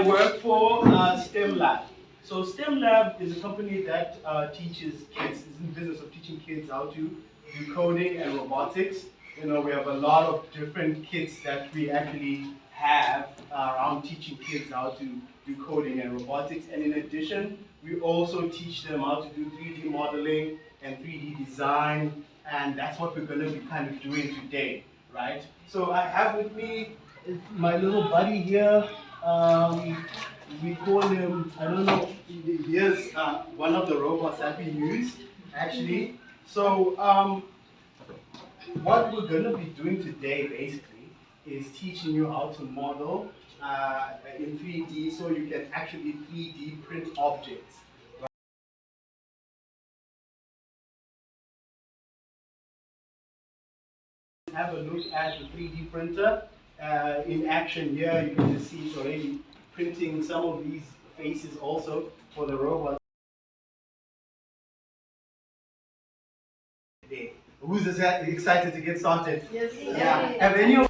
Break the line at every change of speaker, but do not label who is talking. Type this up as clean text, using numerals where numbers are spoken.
work for STEMLab. So STEMLab is a company that teaches kids, is in the business of teaching kids how to do coding and robotics. You know, we have a lot of different kits that we actually have around teaching kids how to do coding and robotics. And in addition, we also teach them how to do 3D modeling and 3D design. And that's what we're going to be kind of doing today, right? So I have with me my little buddy here. We call him, I don't know, here's one of the robots that we use, actually. So what we're going to be doing today, basically, is teaching you how to model in 3D so you can actually 3D print objects. Have a look at the 3D printer in action here. You can just see it's already printing some of these faces also for the robots. Who's excited to get started?
Yes.
Yeah. Have any of